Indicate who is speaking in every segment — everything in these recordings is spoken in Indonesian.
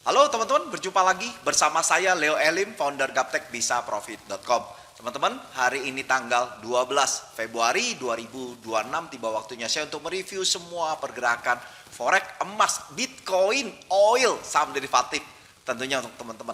Speaker 1: Halo teman-teman, berjumpa lagi bersama saya Leo Elim, founder gaptekbisaprofit.com. Teman-teman, hari ini tanggal 12 Februari 2026 tiba waktunya saya untuk mereview semua pergerakan forex, emas, bitcoin, oil, saham derivatif tentunya untuk teman-teman.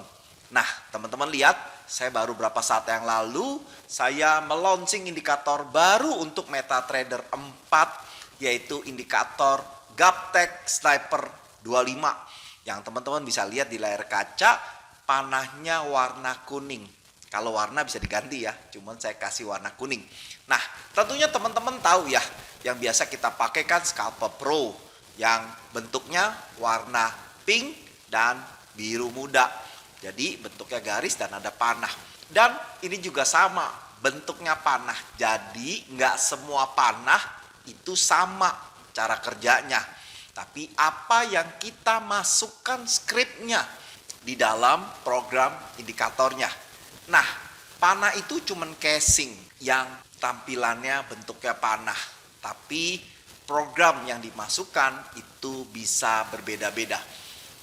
Speaker 1: Nah, teman-teman lihat, saya baru berapa saat yang lalu saya meluncing indikator baru untuk MetaTrader 4, yaitu indikator Gaptek Sniper 25. Yang teman-teman bisa lihat di layar kaca, panahnya warna kuning. Kalau warna bisa diganti ya, cuman saya kasih warna kuning. Nah, tentunya teman-teman tahu ya, yang biasa kita pakai kan Scalper Pro, yang bentuknya warna pink dan biru muda. Jadi bentuknya garis dan ada panah. Dan ini juga sama, bentuknya panah. Jadi nggak semua panah itu sama cara kerjanya. Tapi apa yang kita masukkan skripnya di dalam program indikatornya. Nah, panah itu cuman casing yang tampilannya bentuknya panah. Tapi program yang dimasukkan itu bisa berbeda-beda.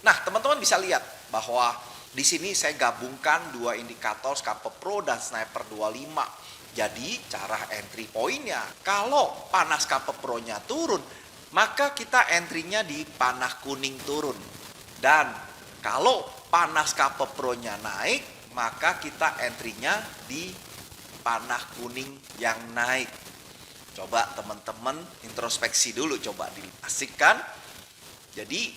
Speaker 1: Nah, teman-teman bisa lihat bahwa di sini saya gabungkan dua indikator Scalper Pro dan Sniper 25. Jadi cara entry pointnya, kalau panah Scalper Pro-nya turun, maka kita entry-nya di panah kuning turun. Dan kalau panah Scalper Pro-nya naik, maka kita entry-nya di panah kuning yang naik. Coba teman-teman introspeksi dulu, coba dipastikan. Jadi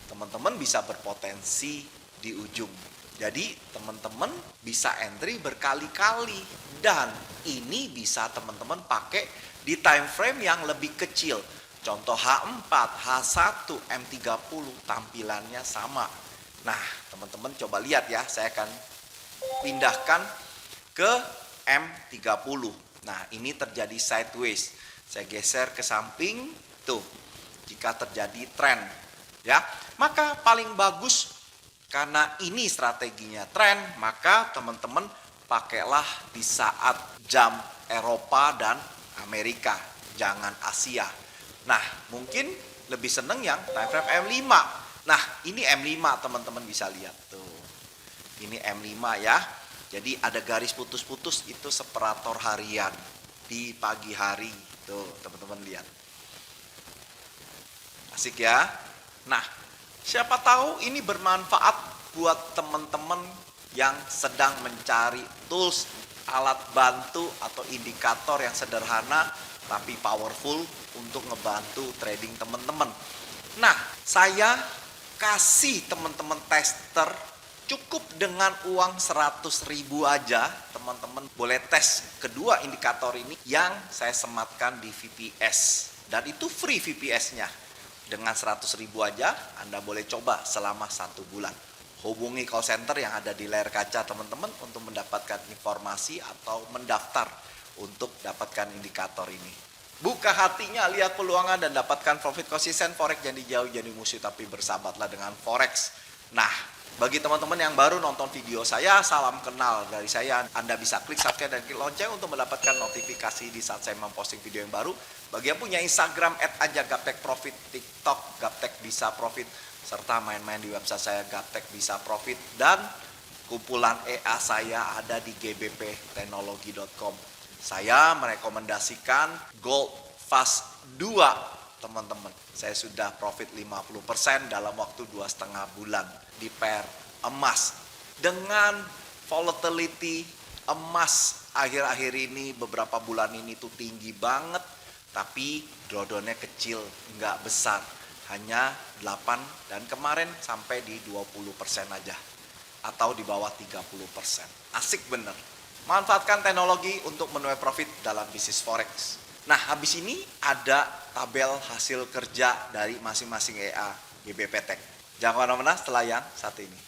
Speaker 1: teman-teman bisa berpotensi di ujung. Jadi teman-teman bisa entry berkali-kali. Dan ini bisa teman-teman pakai di time frame yang lebih kecil. Contoh H4, H1, M30 tampilannya sama. Nah, teman-teman coba lihat ya, saya akan pindahkan ke M30. Nah, ini terjadi sideways. Saya geser ke samping, tuh. Jika terjadi tren, ya, maka paling bagus karena ini strateginya tren, maka teman-teman pakailah di saat jam Eropa dan Amerika, jangan Asia. Nah, mungkin lebih seneng yang time frame M5. Nah, ini M5 teman-teman bisa lihat tuh. Ini M5 ya. Jadi ada garis putus-putus, itu separator harian di pagi hari. Tuh, teman-teman lihat. Asik ya. Nah, siapa tahu ini bermanfaat buat teman-teman yang sedang mencari tools, alat bantu atau indikator yang sederhana tapi powerful untuk ngebantu trading teman-teman. Nah, saya kasih teman-teman tester cukup dengan uang 100.000 aja. Teman-teman boleh tes kedua indikator ini yang saya sematkan di VPS. Dan itu free VPS-nya. Dengan 100.000 aja Anda boleh coba selama 1 bulan. Hubungi call center yang ada di layar kaca teman-teman untuk mendapatkan informasi atau mendaftar untuk dapatkan indikator ini. Buka hatinya, lihat peluangan dan dapatkan profit konsisten forex. Jangan dijauh jadi musuh, tapi bersahabatlah dengan forex. Nah, bagi teman-teman yang baru nonton video saya, salam kenal dari saya. Anda bisa klik subscribe dan klik lonceng untuk mendapatkan notifikasi di saat saya memposting video yang baru. Bagi yang punya Instagram @gaptekprofit, TikTok gaptekbisaprofit, serta main-main di website saya gaptekbisaprofit, dan kumpulan EA saya ada di gbpteknologi.com. Saya merekomendasikan Gold Fast 2, teman-teman. Saya sudah profit 50% dalam waktu 2,5 bulan di pair emas. Dengan volatility emas akhir-akhir ini, beberapa bulan ini tuh tinggi banget, tapi drawdownnya kecil, nggak besar. Hanya 8 dan kemarin sampai di 20% aja. Atau di bawah 30%. Asik bener. Manfaatkan teknologi untuk menuai profit dalam bisnis forex. Nah, habis ini ada tabel hasil kerja dari masing-masing EA GBPTech. Jangan kemana-mana setelah yang satu ini.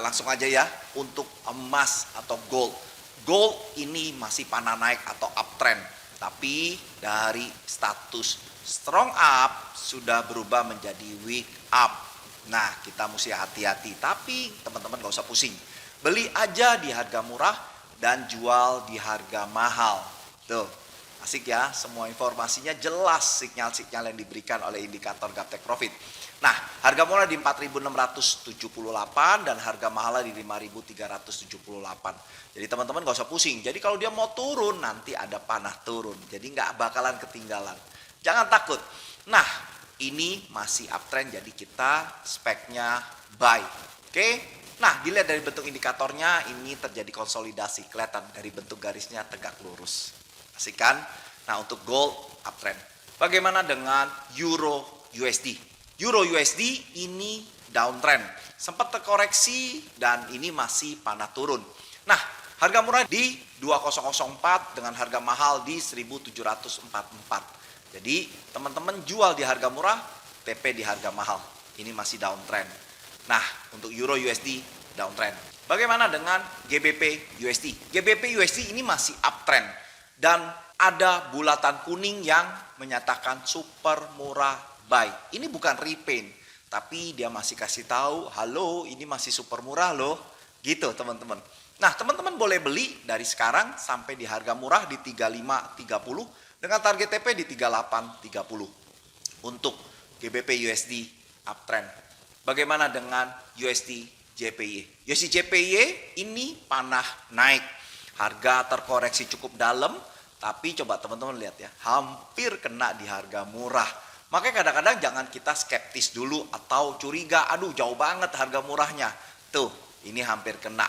Speaker 1: langsung aja ya untuk emas atau gold. Gold ini masih panah naik atau uptrend, tapi dari status strong up sudah berubah menjadi weak up. Nah, kita mesti hati-hati, tapi teman-teman gak usah pusing. Beli aja di harga murah dan jual di harga mahal. Tuh, asik ya, semua informasinya jelas, sinyal-sinyal yang diberikan oleh indikator Gaptek Profit. Nah, harga murah di 4.678 dan harga mahal di 5.378. Jadi teman-teman gak usah pusing. Jadi kalau dia mau turun, nanti ada panah turun. Jadi gak bakalan ketinggalan. Jangan takut. Nah, ini masih uptrend, jadi kita speknya buy. Oke? Nah, dilihat dari bentuk indikatornya, ini terjadi konsolidasi. Kelihatan dari bentuk garisnya tegak lurus. Asik kan? Nah, untuk gold uptrend. Bagaimana dengan Euro USD? Euro USD ini downtrend. Sempat terkoreksi dan ini masih panah turun. Nah, harga murah di 2004 dengan harga mahal di 1744. Jadi, teman-teman jual di harga murah, TP di harga mahal. Ini masih downtrend. Nah, untuk Euro USD downtrend. Bagaimana dengan GBP USD? GBP USD ini masih uptrend dan ada bulatan kuning yang menyatakan super murah buy. Ini bukan repaint, tapi dia masih kasih tahu, halo, ini masih super murah loh. Gitu, teman-teman. Nah, teman-teman boleh beli dari sekarang sampai di harga murah di 35.30 dengan target TP di 38.30 untuk GBP USD uptrend. Bagaimana dengan USD JPY? USD JPY ini panah naik. Harga terkoreksi cukup dalam, tapi coba teman-teman lihat ya, hampir kena di harga murah. Makanya kadang-kadang jangan kita skeptis dulu atau curiga, aduh jauh banget harga murahnya. Tuh, ini hampir kena.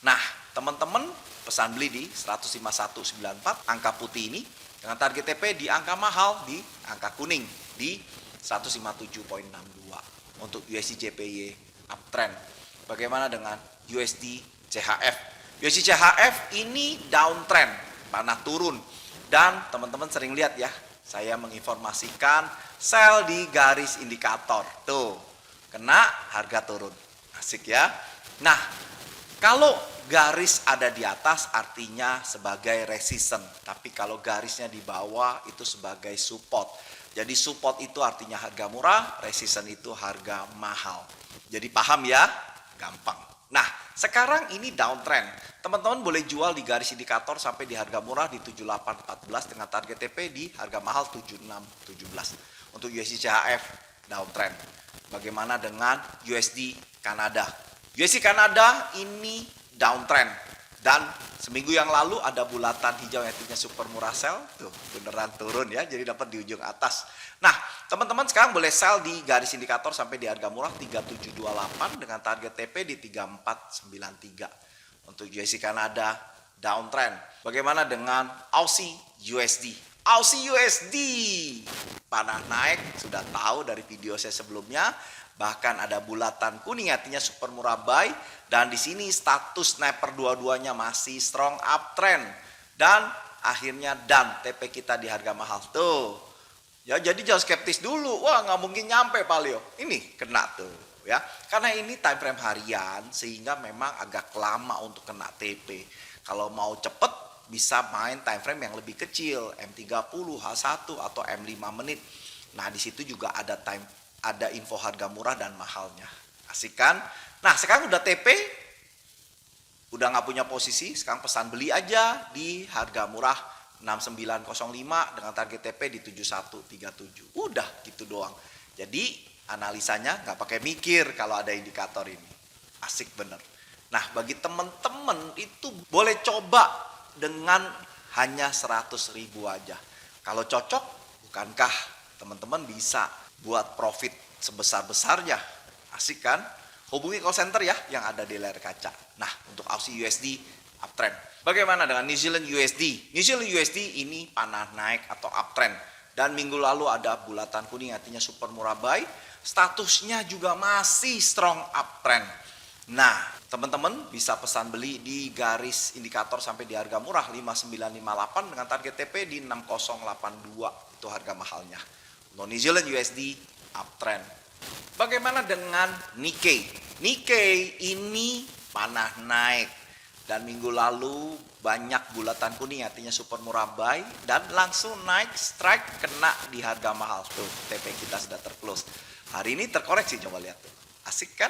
Speaker 1: Nah, teman-teman pesan beli di 151.94, angka putih ini, dengan target TP di angka mahal, di angka kuning, di 157.62. Untuk USD JPY uptrend. Bagaimana dengan USD CHF? USD CHF ini downtrend, panah turun. Dan teman-teman sering lihat ya, saya menginformasikan sell di garis indikator. Tuh, kena harga turun. Asik ya. Nah, kalau garis ada di atas artinya sebagai resistance. Tapi kalau garisnya di bawah itu sebagai support. Jadi support itu artinya harga murah, resistance itu harga mahal. Jadi paham ya? Gampang. Nah, sekarang ini downtrend. Teman-teman boleh jual di garis indikator sampai di harga murah di 78.14 dengan target TP di harga mahal 76.17. Untuk USD CHF downtrend. Bagaimana dengan USD Kanada? USD Kanada ini downtrend. Dan seminggu yang lalu ada bulatan hijau yang artinya super murah sell. Tuh, beneran turun ya, jadi dapat di ujung atas. Nah, teman-teman sekarang boleh sell di garis indikator sampai di harga murah 3728 dengan target TP di 3493. Untuk USD Kanada downtrend. Bagaimana dengan Aussie USD? Aussie USD panah naik, sudah tahu dari video saya sebelumnya. Bahkan ada bulatan kuning artinya super murah buy, dan di sini status sniper dua-duanya masih strong uptrend, dan akhirnya dan TP kita di harga mahal tuh. Ya, jadi jangan skeptis dulu. Wah, nggak mungkin nyampe Paleo. Ini kena tuh ya. Karena ini time frame harian sehingga memang agak lama untuk kena TP. Kalau mau cepet bisa main time frame yang lebih kecil, M30, H1 atau M5 menit. Nah, di situ juga ada info harga murah dan mahalnya. Asik kan? Nah, sekarang udah TP, udah nggak punya posisi, sekarang pesan beli aja di harga murah 6905 dengan target TP di 7137. Udah gitu doang. Jadi analisanya nggak pakai mikir kalau ada indikator ini. Asik bener. Nah, bagi temen-temen itu boleh coba dengan hanya 100.000 aja. Kalau cocok, bukankah teman-teman bisa buat profit sebesar-besarnya? Asik kan? Hubungi call center ya yang ada di layar kaca. Nah, untuk Aussie USD uptrend. Bagaimana dengan New Zealand USD? New Zealand USD ini panah naik atau uptrend. Dan minggu lalu ada bulatan kuning artinya super murah buy. Statusnya juga masih strong uptrend. Nah, teman-teman bisa pesan beli di garis indikator sampai di harga murah 5958 dengan target TP di 6082. Itu harga mahalnya. Untuk New Zealand USD uptrend. Bagaimana dengan Nikkei? Nikkei ini panah naik. Dan minggu lalu banyak bulatan kuning artinya super murah buy. Dan langsung naik strike kena di harga mahal. Tuh TP kita sudah terclose. Hari ini terkoreksi, coba lihat tuh. Asik kan?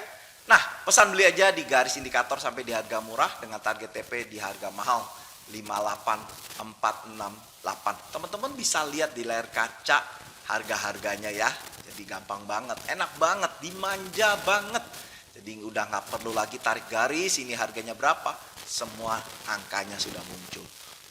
Speaker 1: Nah, pesan beli aja di garis indikator sampai di harga murah dengan target TP di harga mahal 58468. Teman-teman bisa lihat di layar kaca harga-harganya ya. Jadi gampang banget, enak banget, dimanja banget. Jadi udah nggak perlu lagi tarik garis, ini harganya berapa. Semua angkanya sudah muncul.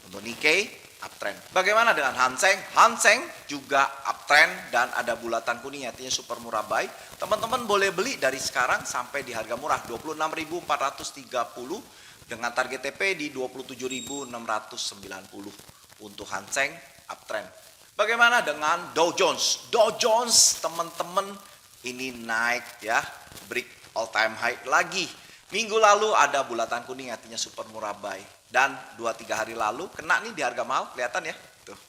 Speaker 1: Untuk Nikkei, uptrend. Bagaimana dengan Hang Seng? Hang Seng juga uptrend dan ada bulatan kuning artinya super murah buy. Teman-teman boleh beli dari sekarang sampai di harga murah 26.430 dengan target TP di 27.690 untuk Hang Seng uptrend. Bagaimana dengan Dow Jones? Dow Jones teman-teman ini naik ya, break all time high lagi. Minggu lalu ada bulatan kuning artinya super murah buy. Dan 2-3 hari lalu kena nih di harga mahal, kelihatan ya. Tuh,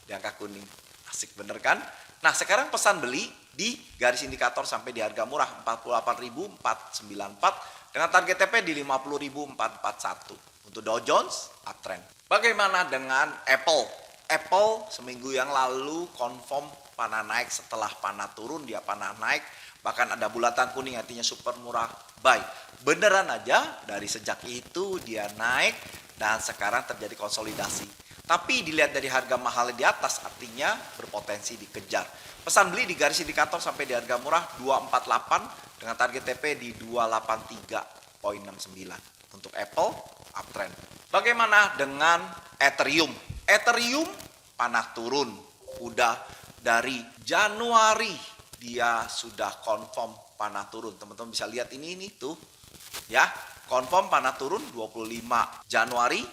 Speaker 1: di angka kuning. Asik bener kan? Nah sekarang pesan beli di garis indikator sampai di harga murah 48.494 dengan target TP di 50.441. Untuk Dow Jones, uptrend. Bagaimana dengan Apple? Apple seminggu yang lalu confirm panah naik, setelah panah turun dia panah naik. Bahkan ada bulatan kuning artinya super murah buy. Beneran aja dari sejak itu dia naik dan sekarang terjadi konsolidasi. Tapi dilihat dari harga mahal di atas artinya berpotensi dikejar. Pesan beli di garis indikator sampai di harga murah 248 dengan target TP di 283.69. Untuk Apple, uptrend. Bagaimana dengan Ethereum? Ethereum panah turun. Udah dari Januari dia sudah confirm panah turun. Teman-teman bisa lihat ini tuh. Ya, confirm panah turun 25 Januari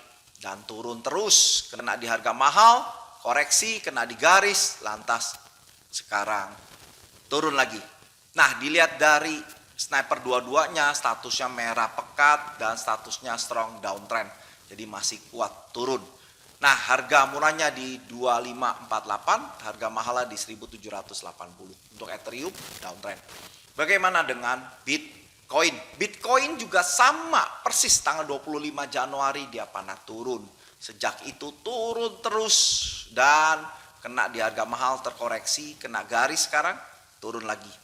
Speaker 1: dan turun terus. Kena di harga mahal, koreksi, kena di garis, lantas sekarang turun lagi. Nah, dilihat dari sniper dua-duanya statusnya merah pekat dan statusnya strong downtrend. Jadi masih kuat turun. Nah, harga murahnya di 2548, harga mahalnya di 1780. Untuk Ethereum, downtrend. Bagaimana dengan Bitcoin? Bitcoin juga sama, persis tanggal 25 Januari dia panah turun. Sejak itu turun terus dan kena di harga mahal, terkoreksi, kena garis sekarang, turun lagi.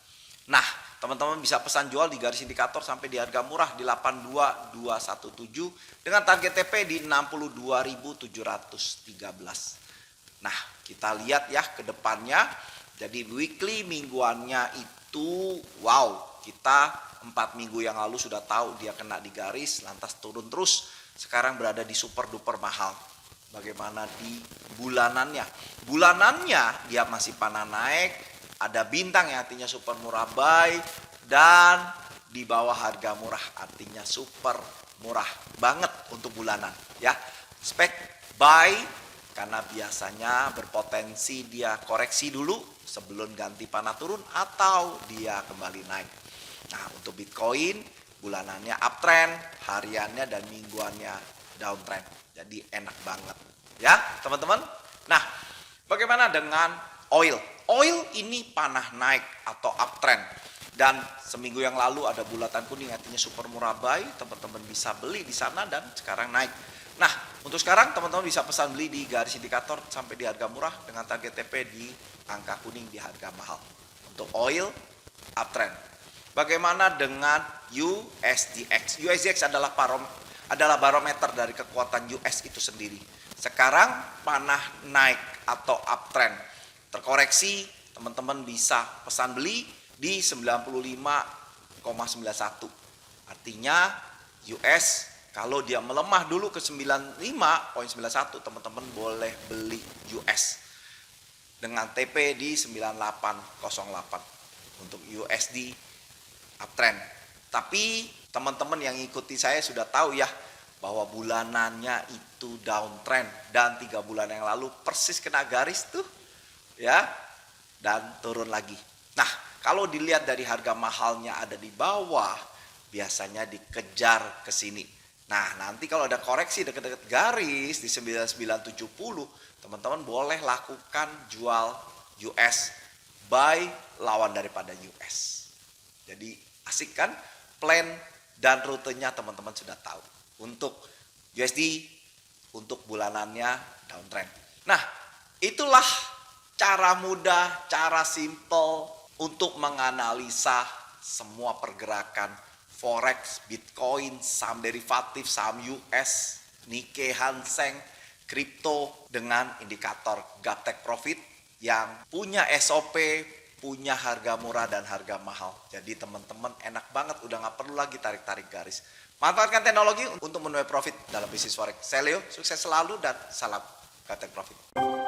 Speaker 1: Nah, teman-teman bisa pesan jual di garis indikator sampai di harga murah di 82217 dengan target TP di 62.713. Nah, kita lihat ya ke depannya. Jadi weekly mingguannya itu wow, kita 4 minggu yang lalu sudah tahu dia kena di garis lantas turun terus. Sekarang berada di super duper mahal. Bagaimana di bulanannya? Bulanannya dia masih panah naik. Ada bintang yang artinya super murah buy dan di bawah harga murah artinya super murah banget untuk bulanan ya. Spek buy karena biasanya berpotensi dia koreksi dulu sebelum ganti panah turun atau dia kembali naik. Nah, untuk Bitcoin bulanannya uptrend, hariannya dan mingguannya downtrend. Jadi enak banget ya, teman-teman. Nah, bagaimana dengan oil? Oil ini panah naik atau uptrend dan seminggu yang lalu ada bulatan kuning artinya super murah buy, teman-teman bisa beli di sana dan sekarang naik. Nah, untuk sekarang teman-teman bisa pesan beli di garis indikator sampai di harga murah dengan target TP di angka kuning di harga mahal. Untuk oil uptrend. Bagaimana dengan USDX? USDX adalah barometer dari kekuatan US itu sendiri. Sekarang panah naik atau uptrend. Terkoreksi, teman-teman bisa pesan beli di 95,91. Artinya US kalau dia melemah dulu ke 95,91, teman-teman boleh beli US dengan TP di 9808 untuk USD uptrend. Tapi teman-teman yang ikuti saya sudah tahu ya bahwa bulanannya itu downtrend dan 3 bulan yang lalu persis kena garis tuh ya dan turun lagi. Nah, kalau dilihat dari harga mahalnya ada di bawah, biasanya dikejar ke sini. Nah, nanti kalau ada koreksi dekat-dekat garis di 9970, teman-teman boleh lakukan jual US, buy lawan daripada US. Jadi asik kan? plan dan rutenya teman-teman sudah tahu. Untuk USD, untuk bulanannya downtrend. Nah, itulah cara mudah, cara simple untuk menganalisa semua pergerakan Forex, Bitcoin, saham derivatif, saham US, Nikkei, Hang Seng, kripto dengan indikator Gaptek Profit yang punya SOP, punya harga murah dan harga mahal. Jadi teman-teman enak banget, udah nggak perlu lagi tarik-tarik garis. Manfaatkan teknologi untuk menuai profit dalam bisnis Forex. Saya Leo, sukses selalu dan salam Gaptek Profit.